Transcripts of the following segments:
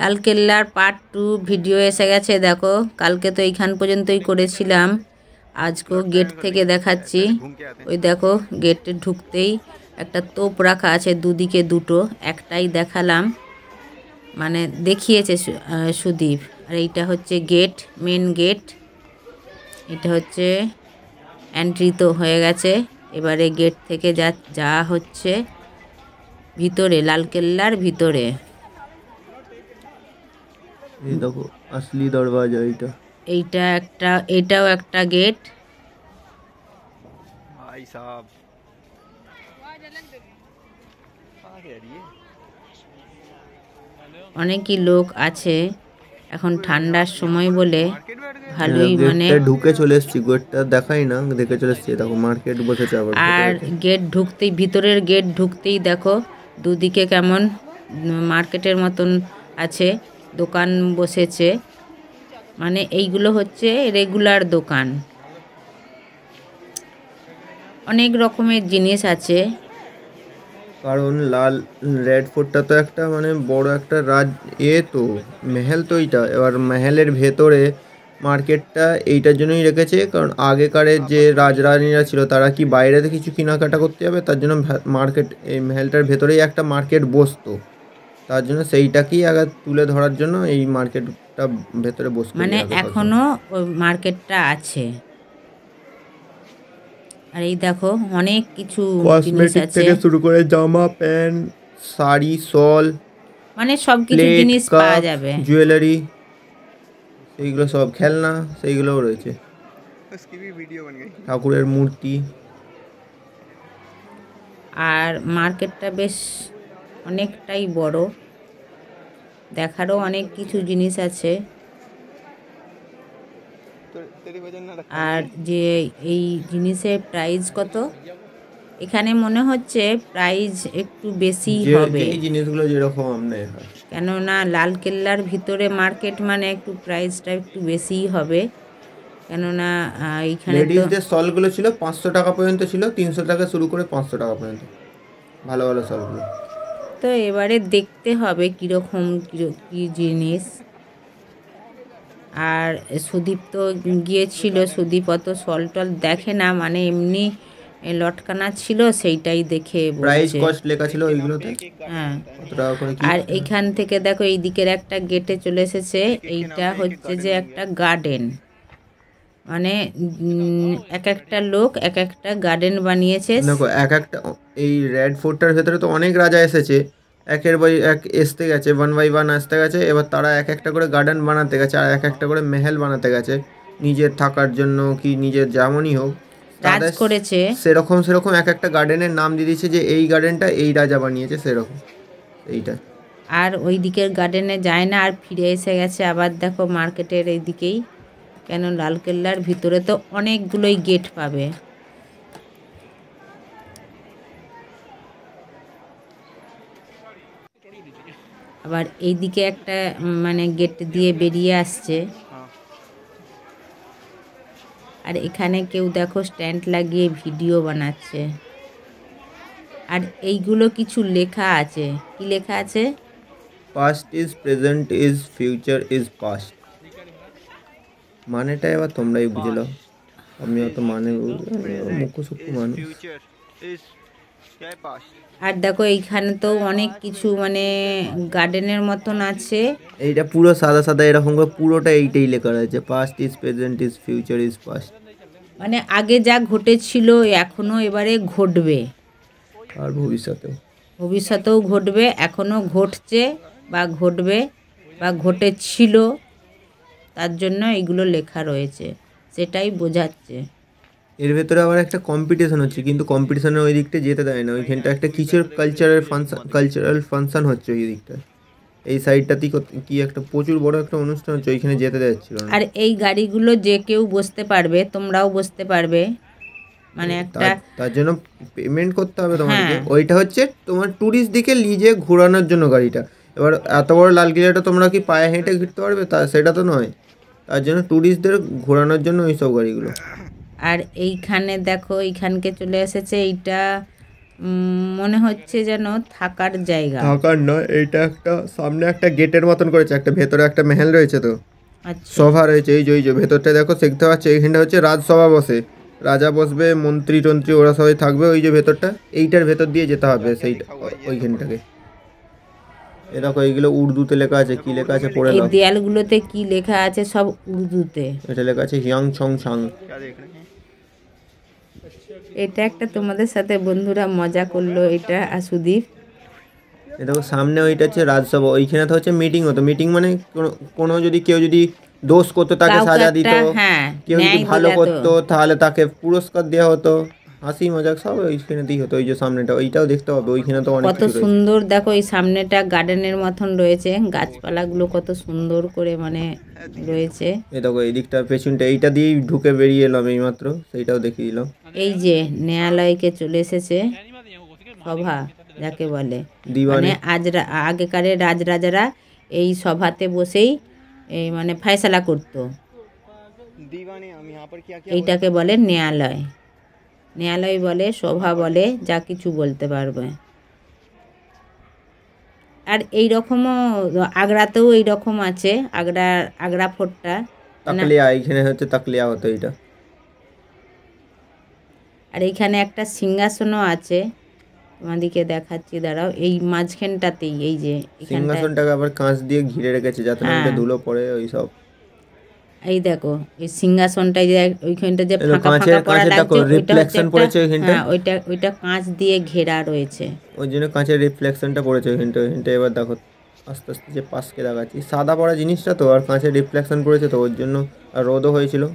লালকেল্লার part 2 video এসে গেছে। দেখো, কালকে তো এইখান পর্যন্তই করেছিলাম, আজকেও গেট থেকে দেখাচ্ছি। ওই দেখো, গেটে ঢুকতেই একটা তোপ রাখা আছে, দুদিকে দুটো, একটাই দেখালাম, মানে দেখিয়েছে সুদীপ। আর এইটা হচ্ছে গেট, মেন গেট। এটা হচ্ছে এন্ট্রি তো হয়ে গেছে, এবারে গেট থেকে যা হচ্ছে ভিতরে, লালকেল্লার ভিতরে। এই দেখো আসলি দরওয়াজা এটাও একটা গেট। ভাই সাহেব অনেকই লোক আছে এখন, ঠান্ডার সময় বলে ভালোই, মানে ঢুকে চলে এসেছি, গেটটা দেখাই না, দেখে চলে এসেছি। দেখো মার্কেট বসেছে আবার। আর গেট ঢুকতেই, ভিতরের গেট ঢুকতেই দেখো দুদিকে কেমন মার্কেটের মতন আছে, দোকান বসেছে। মানে এইগুলো হচ্ছে রেগুলার দোকান, অনেক রকমের জিনিস আছে। কারণ রেড ফোর্টটা তো একটা মানে বড় একটা তো মেহেল, তো এইটা এবার মেহেলের ভেতরে মার্কেটটা এইটার জন্যই রেখেছে, কারণ আগেকারের যে রাজরানীরা ছিল তারা কি বাইরেতে কিছু কেনাকাটা করতে যাবে, তার জন্য মার্কেট, এই মেহেলটার ভেতরেই একটা মার্কেট বসতো, তার জন্য সেইটাকেই আগে তুলে ধরার জন্য এই মার্কেটটা ভেতরে বসতো, মানে এখনো ওই মার্কেটটা আছে। আর এই দেখো অনেক কিছু জিনিস আছে, থেকে শুরু করে জামা প্যান্ট, শাড়ি, শল, মানে সব কিছু জিনিস পাওয়া যাবে। জুয়েলারি, সেইগুলো সব, খেলনা সেইগুলোও রয়েছে, ঠাকুরের মূর্তি। আর মার্কেটটা বেশ অনেকটাই বড়, দেখারও অনেক কিছু জিনিস আছে। আর যে এই জিনিসের প্রাইস কত, এখানে মনে হচ্ছে প্রাইস একটু বেশি হবে, জিনিসগুলো যেরকম কেননা লালকেল্লার ভিতরে মার্কেট মানে একটু প্রাইসটা একটু বেশিই হবে, কেননা এইখানে লেডিসদের শলগুলো ছিল 500 টাকা পর্যন্ত ছিল, 300 টাকা শুরু করে 500 টাকা পর্যন্ত, ভালো ভালো শলগুলো। তো এবারে দেখতে হবে কীরকম কী জিনিস। আর সুদীপ তো গিয়েছিল, সুদীপ অত শল টল দেখে না, মানে এমনি লটকানা ছিল সেইটাই দেখে প্রাইস বলছে। কস্ট লেখা ছিল ওইগুলোতে। হ্যাঁ, কত টাকা করে কি। আর এইখান থেকে দেখো এই দিকের একটা গেটে চলে এসেছে, এইটা হচ্ছে যে একটা গার্ডেন, মানে এক একটা লোক এক একটা গার্ডেন বানিয়েছে। দেখো এক একটা, এই রেড ফোর্টটার ভেতরে তো অনেক রাজা এসেছে, একের বাই এক আসতে গেছে, 1 বাই 1 আসতে গেছে, এবার তারা এক একটা করে গার্ডেন বানাতে গেছে, আর এক একটা করে মেহেল বানাতে গেছে, নিজের থাকার জন্য কি নিজের যেমনই হোক রাজ তাদের করেছে। সেরকম এক একটা গার্ডেনের নাম দিয়ে দিয়েছে যে এই গার্ডেনটা এই রাজা বানিয়েছে, সেরকম এইটা। আর ওই দিকের গার্ডেনে যায় না, আর ফিরে এসে গেছে আবার দেখো মার্কেটের এই দিকেই, কেন লালকেল্লার ভিতরে তো অনেকগুলোই গেট পাবে। আবার এই দিকে একটা মানে গেট দিয়ে বেরিয়ে আসছে। আর এখানে কেউ দেখো স্ট্যান্ড লাগিয়ে ভিডিও বানাচ্ছে। আর এইগুলো কিছু লেখা আছে, কি লেখা আছে? Past is present is future is past. মানেটা এবার তোমরাই বুঝলো, আমি অত মানে মুখ্য মানুষ। আর দেখো এইখানে তো অনেক কিছু মানে গার্ডেনের মতন আছে। এইটা পুরো সাদা সাদা এরকম করে পুরোটা এইটাই লেখা রয়েছে, past is present is future is past. মানে আগে যা ঘটেছিল এখনো এবারে ঘটবে, আর ভবিষ্যতেও ঘটবে, এখনো ঘটছে বা ঘটবে বা ঘটেছিল, তার জন্য এগুলো লেখা রয়েছে, সেটাই বোঝাচ্ছে। এর ভেতরে আবার একটা কম্পিটিশন হচ্ছে, কিন্তু কম্পিটিশনের ওই দিকটা যেতে দেয় না, ওইখানটা একটা কিছুর কালচারাল ফাংশন হচ্ছে ওই দিকটা, এই সাইডটাতেই কি একটা প্রচুর বড় একটা অনুষ্ঠান হচ্ছে, ওইখানে যেতে যাচ্ছিল না। আর এই গাড়িগুলো যে কেউ বসতে পারবে, তোমরাও বসতে পারবে, মানে একটা তার জন্য পেমেন্ট করতে হবে তোমাদেরকে। হ্যাঁ। ওইটা হচ্ছে তোমার ট্যুরিস্ট দিকে লিজে ঘোরানোর জন্য গাড়িটা। এবার এত বড় লালকিল্লাটা তোমরা কি পায়ে হেঁটে ঘুরতে পারবে, তা সেটা তো নয়, তার জন্য ট্যুরিস্টদের ঘোরানোর জন্য ওই সব গাড়িগুলো। আর এইখানে দেখো এইখানকে চলে এসেছে, এইটা মনে হচ্ছে যেন থাকার জায়গা। থাকার নয়, এইটা একটা সামনে একটা গেটের মতন করেছে, একটা ভেতরে একটা মেহেল রয়েছে তো, আচ্ছা, সভা রয়েছে। এই যে ভেতরটা দেখো দেখতে পাচ্ছ, এইখানটা হচ্ছে রাজসভা বসে, রাজা বসবে, মন্ত্রী টন্ত্রী ওরা সবাই থাকবে। ওই যে ভেতরটা, এইটার ভেতর দিয়ে যেতে হবে সেইটা, ওইখানটাকে। এ দেখো এইগুলো উর্দুতে লেখা আছে, কি লেখা আছে পড়ে এই নাও। দেয়ালগুলোতে কি লেখা আছে? সব উর্দুতে। এটা লেখা আছে হিয়াং ছং সাং। এটা একটা তোমাদের সাথে বন্ধুরা মজা করলো এটা সুদীপ। এ দেখো সামনে ওইটা হচ্ছে রাজসভা, ওইখানে তো হচ্ছে মিটিং হতো। মিটিং মানে কোনো কোনো যদি কেউ যদি দোষ করতো তাকে কাউকে সাজা দিত, একটা, হ্যাঁ, কেউ যদি ন্যায় ভালো দিলা তো। করতো তাহলে তাকে পুরস্কার দেওয়া হতো, হাসি মজাক সব ওইখানেতেই হতো। ওই যে সামনেটা, ওইটাও দেখতে হবে, ওইখানে তো অনেক কত কিছু রয়েছে। সুন্দর দেখো, এই সামনেটা গার্ডেনের মতন রয়েছে, গাছপালাগুলো কত সুন্দর করে মানে রয়েছে। এই দেখো এই দিকটা পেছনটা, এইটা দিয়েই ঢুকে বেরিয়ে এলাম এইমাত্র, সেইটাও দেখিয়ে দিলাম। এই যে ন্যায়ালয়কে চলে এসেছে, সভা যাকে বলে, মানে দিওয়ানে। আগেকারের রাজরাজারা এই সভাতে বসেই এই মানে ফয়সালা করতো। এইটাকে বলে ন্যায়ালয়। ন্যায়ালয় বলে, সভা বলে, যা কিছু বলতে পারবে। আর এই রকমও আগ্রাতেও এই রকম আছে, আগ্রা ফোর্টটা না। তাকলিয়া, এইখানে হচ্ছে তাকলিয়া হতো এইটা। আর এইখানে একটা সিংহাসনও আছে, তোমাদেরকে দেখাচ্ছি, দাঁড়াও। এই মাঝখানটাতেই, এই যে এখানটা, সিংহাসনটাকে আবার কাঁচ দিয়ে ঘিরে রেখেছে যাতে না হ্যাঁ, ধুলো পড়ে ওই সব। এই দেখো এই সিংহাসনটাই যে ওইখানটা যে এই ফাঁকা কাঁচের ফাঁকা পড়া কাঁচের দেখো লাগছে, ওইটা হচ্ছে রিফ্লেকশন একটা, পড়েছে ওইখানটা, হ্যাঁ, ওইটা কাঁচ দিয়ে ঘেরা রয়েছে। ওই জন্য কাঁচের রিফ্লেকশনটা পড়েছে ওইখানটা। এবার দেখো আস্তে আস্তে যে পাশকে দেখাচ্ছি, সাদা পড়া জিনিসটা তো, আর কাঁচের রিফ্লেকশন পড়েছে তো ওর জন্য, আর রোদও হয়েছিল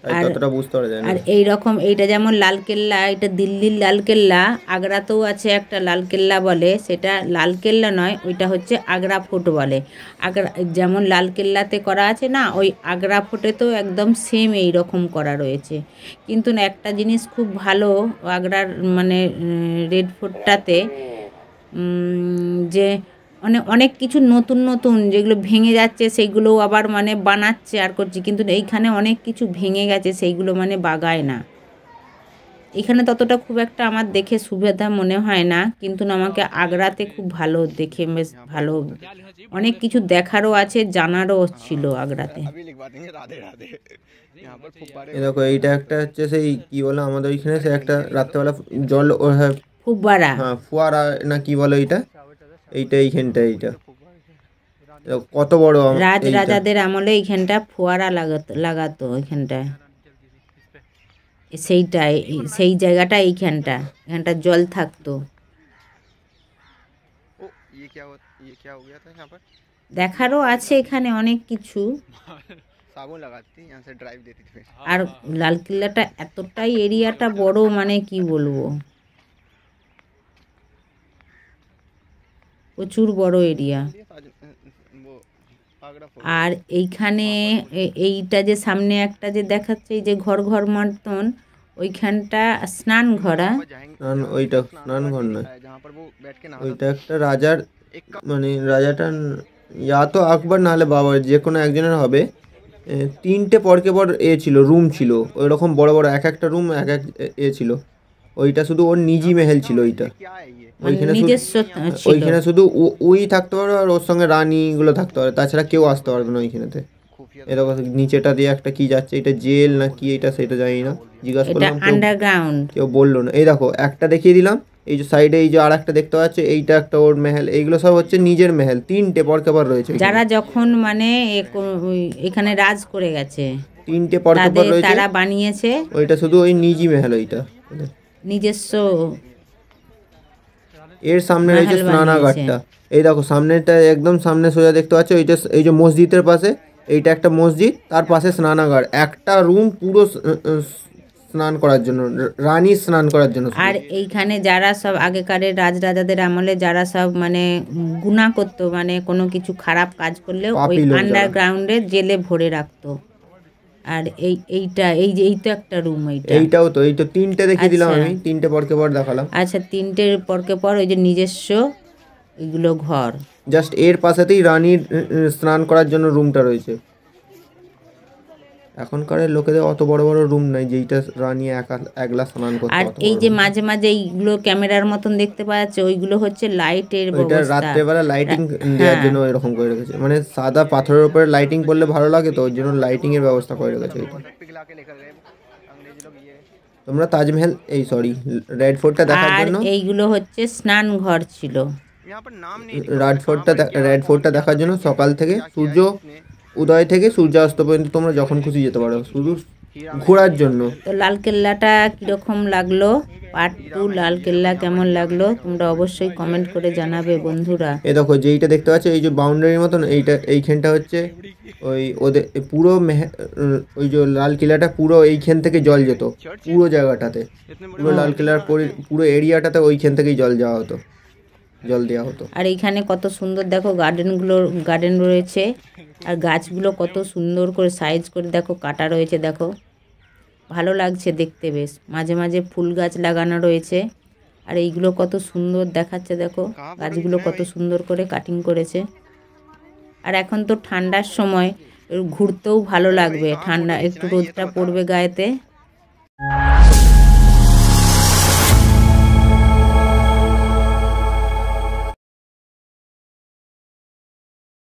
তাই আর ততটা বুঝতে পারা যায় না। আর এই রকম, এইটা যেমন লালকেল্লা, এটা দিল্লির লালকেল্লা, আগ্রাতেও আছে একটা লালকেল্লা বলে, সেটা লালকেল্লা নয়, ওইটা হচ্ছে আগ্রা ফোর্ট বলে। আগ্রা যেমন লালকেল্লাতে করা আছে না, ওই আগ্রা ফোর্টেতেও একদম সেম এই রকম করা রয়েছে। কিন্তু না, একটা জিনিস খুব ভালো আগ্রার মানে রেড ফোর্টটাতে, যে অনেক কিছু নতুন নতুন যেগুলো ভেঙে যাচ্ছে সেইগুলো আবার মানে বানাচ্ছে আর করছে, কিন্তু এইখানে অনেক কিছু ভেঙে গেছে, সেইগুলো মানে বাগায় না। এখানে ততটা খুব একটা আমার দেখে সুবিধা মনে হয় না, কিন্তু না আমাকে আগ্রাতে খুব ভালো দেখে, বেশ ভালো, অনেক কিছু দেখারও আছে, জানারও ছিল আগ্রাতে। এই দেখো এইটা একটা হচ্ছে সেই কি বলে আমাদের ওইখানে, সে একটা রাত্রেবেলা জল হ্যাঁ, ফুব্বারা। হ্যাঁ ফোয়ারা না কি বলে এইটা, এইটা এইখানটা এইটা দেখো কত বড় এইটা। রাজাদের আমলে এইখানটা ফোয়ারা লাগাতো এইখানটায়, সেইটাই, সেই জায়গাটা এখানটা জল থাকতো। দেখারও আছে এখানে অনেক কিছু। আর লালকেল্লাটা এতটাই এরিয়াটা বড়, মানে কি বলবো, প্রচুর বড় এরিয়া। আর এইখানে এইটা যে সামনে একটা যে দেখাচ্ছে, এই যে ঘর মতন, ওইখানটা স্নান ঘরা। ওইটা স্নান ঘর নয়, ওইটা একটা রাজার, মানে রাজাটা ইয়া তো আকবর নাহলে বাবার, যে কোনো একজনের হবে। তিনটে পরকে পর ছিল, রুম ছিল ওই রকম বড় বড়, এক একটা রুম এক এক ছিল। ওইটা শুধু ওর নিজি মেহেল ছিল ওইটা। ওইখানে নিজস্ব ছিল। ওইখানে শুধু ওই থাকতে পারবে, আর ওর সঙ্গে রানীগুলো থাকতে পারবে, তাছাড়া কেউ আসতে পারবে না ওইখানেতে। এরকম নিচেটা দিয়ে একটা কি যাচ্ছে, এটা জেল না কি এটা সেটা জানি না, জিজ্ঞাসা করলাম আন্ডারগ্রাউন্ড, কেউ বললো না। এই দেখো একটা দেখিয়ে দিলাম, এই যে সাইডে এই যে আর একটা দেখতে পাচ্ছে, এইটা একটা ওর মেহেল। এইগুলো সব হচ্ছে নিজের মেহেল, তিনটে পরকেপর রয়েছে যারা যখন মানে এখানে রাজ করে গেছে, তিনটে পরকেপর রয়েছে, তারা বানিয়েছে। ওইটা শুধু ওই নিজি মেহেল ওইটা নিজস্ব। এর সামনে রয়েছে স্নানাগারটা। এই দেখো সামনেটা একদম সামনে সোজা দেখতে পাচ্ছ, এইটা এই যে মসজিদের পাশে, এইটা একটা মসজিদ, তার পাশে স্নানাগার, একটা রুম পুরো স্নান করার জন্য, রানী স্নান করার জন্য। আর এইখানে যারা সব আগেকারের রাজরাজাদের আমলে যারা সব মানে গুনাহ করতো, মানে কোনো কিছু খারাপ কাজ করলে ওই আন্ডারগ্রাউন্ডে জেলে ভরে রাখতো। আর এই তো একটা রুম, এইটাও তো, এই তো তিনটে দেখিয়ে দিলাম আমি, তিনটে পরকে পর দেখালাম। আচ্ছা, তিনটের পরকে পর ওই যে নিজস্ব এগুলো ঘর। জাস্ট এর পাশেতেই রানীর স্নান করার জন্য রুমটা রয়েছে। এখনকার লোকেদের অত বড় বড় রুম নাই যেইটা রানী একলা স্নান করতে আর অত এই বড় যে room। মাঝে মাঝে এইগুলো ক্যামেরার মতন দেখতে পাওয়া যাচ্ছে, ওইগুলো হচ্ছে লাইটের ওইটা ব্যবস্থা। রাত্রেবেলা লাইটিং দেওয়ার হ্যাঁ, জন্য এরকম করে রেখেছে, মানে সাদা পাথরের উপরে লাইটিং করলে ভালো লাগে, তো ওই জন্য লাইটিং এর ব্যবস্থা করে রেখেছে ওইটা। তোমরা তাজমহল এই সরি রেড ফোর্টটা দেখার আর জন্য এইগুলো হচ্ছে স্নান ঘর ছিল। রেড ফোর্টটা দেখার জন্য সকাল থেকে সূর্য উদয় থেকে সূর্যাস্ত পর্যন্ত তোমরা যখন খুশি যেতে পারো, শুধু ঘোরার জন্য। তো লালকেল্লাটা কীরকম লাগলো, পার্ট 2 লালকেল্লা কেমন লাগলো তোমরা অবশ্যই কমেন্ট করে জানাবে বন্ধুরা। এ দেখো যেইটা দেখতে পাচ্ছ এই যে বাউন্ডারির মতন, এইখানটা হচ্ছে ওই ওদের পুরো ওই যে লাল কিলাটা পুরো এইখান থেকে জল যেত, পুরো জায়গাটাতে, পুরো লাল কিলার পুরো এরিয়াটাতে ওইখান থেকেই জল দেওয়া হতো। আর এইখানে কত সুন্দর দেখো গার্ডেন রয়েছে, আর গাছগুলো কত সুন্দর করে সাইজ করে দেখো কাটা রয়েছে, দেখো ভালো লাগছে দেখতে, বেশ মাঝে মাঝে ফুল গাছ লাগানো রয়েছে। আর এইগুলো কত সুন্দর দেখাচ্ছে, দেখো গাছগুলো কত সুন্দর করে কাটিং করেছে। আর এখন তো ঠান্ডার সময় ঘুরতেও ভালো লাগবে, ঠান্ডা একটু রোদটা পড়বে গায়েতে।